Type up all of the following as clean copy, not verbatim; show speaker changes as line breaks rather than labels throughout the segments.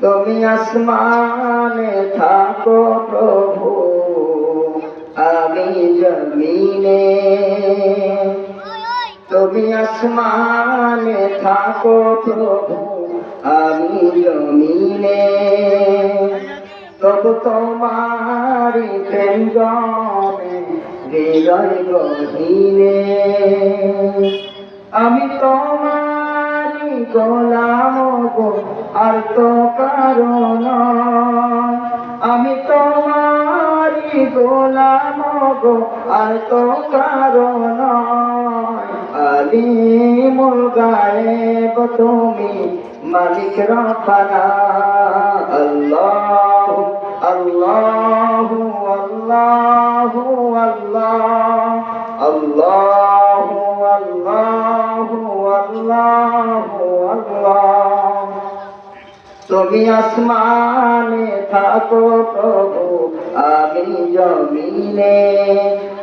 তুমি আসমানে থাকো প্রভু, আমি জমিনে। তুমি আসমানে থাকো প্রভু, আমি জমিনে। তবু তোমারি প্রেম জমে হৃদয় গহীনে। আমি তোমারি গোলাম গো, আর তো কারো নয়। আমি তোমারি গোলাম গো, আর তো কারো নয়। আলিমুল গায়েব তুমি, মালিক রব্বানা। আল্লাহু আল্লাহু আল্লাহু আল্লাহ, আল্লাহু আল্লাহু আল্লাহু আল্লাহ। তুমি আসমানে থাকো প্রভু, আমি জমিনে।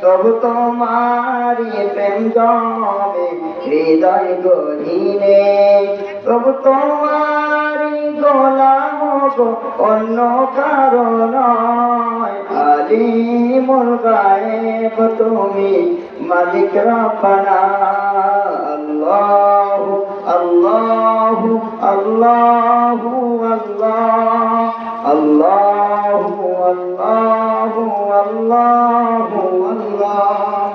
তবু তোমারি প্রেম জমে হৃদয় গহীনে। তবু তোমারি গোলাম গো, অন্য কারো নয়। আলিমুল গায়েব তুমি, মালিক রব্বানা। আল্লাহু আল্লাহু আল্লাহু আল্লাহ, আল্লাহু আল্লাহু আল্লাহু আল্লাহ।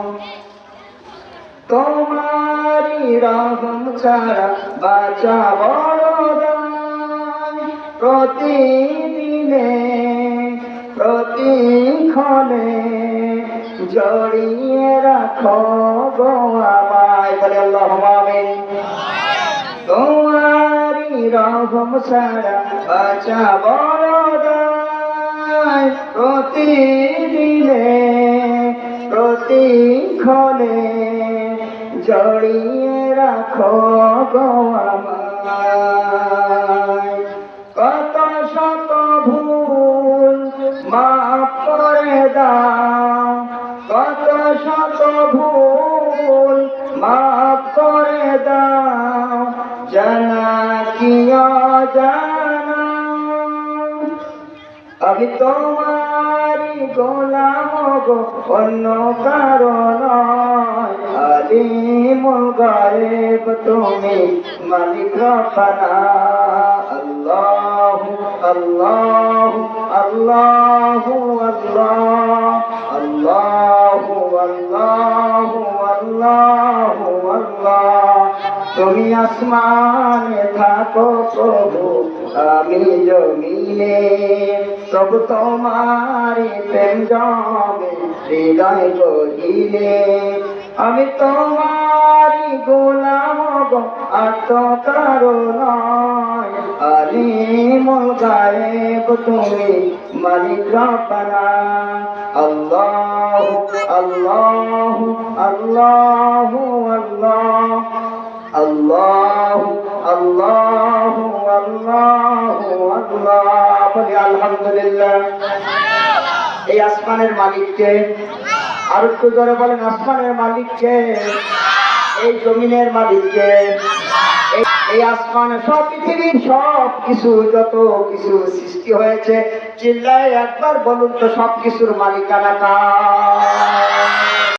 তোমারি রহম ছাড়া বাঁচা বড় দায়। প্রতিদিনে প্রতিক্ষণে জড়িয়ে রাখো গো আমায়। বলে আল্লাহুম্মা আমিন। তোমারি রহম ছাড়া বাঁচা বড় দায়। প্রতিদিনে প্রতিক্ষণে জড়িয়ে রাখো গো আমায়। কত শত ভুল মাফ করে দাও, কত শত ভুল মাফ করে দাও, জানা কি অজানা। আমি তোমারি গোলাম গো, অন্য কারো নয়। আলিমুল গায়েব তুমি, মালিক রব্বানা। আল্লাহু আল্লাহু আল্লাহু আল্লাহ, আল্লাহু আল্লাহু আল্লাহু আল্লাহ। তুমি আসমানে থাকো প্রভু, আমি জমিনে। তবু তোমারি প্রেম জমে হৃদয় গহীনে। আমি তোমারি গোলাম গো, আর তো কারো নয়। আলিমুল গায়েব তুমি, মালিক রব্বানা। আল্লাহু আল্লাহু আল্লাহু আল্লাহ, আল্লাহু আল্লাহু আল্লাহু আল্লাহ। বলি আলহামদুলিল্লাহ। এই আসমানের মালিককে, আর একটু জোরে বলেন আসমানের মালিককে, এই জমিনের মালিককে, এই আসমানে সব পৃথিবীর সব কিছু, যত কিছু সৃষ্টি হয়েছে, চিল্লায় একবার বলুন তো সব কিছুর মালিকানা কার?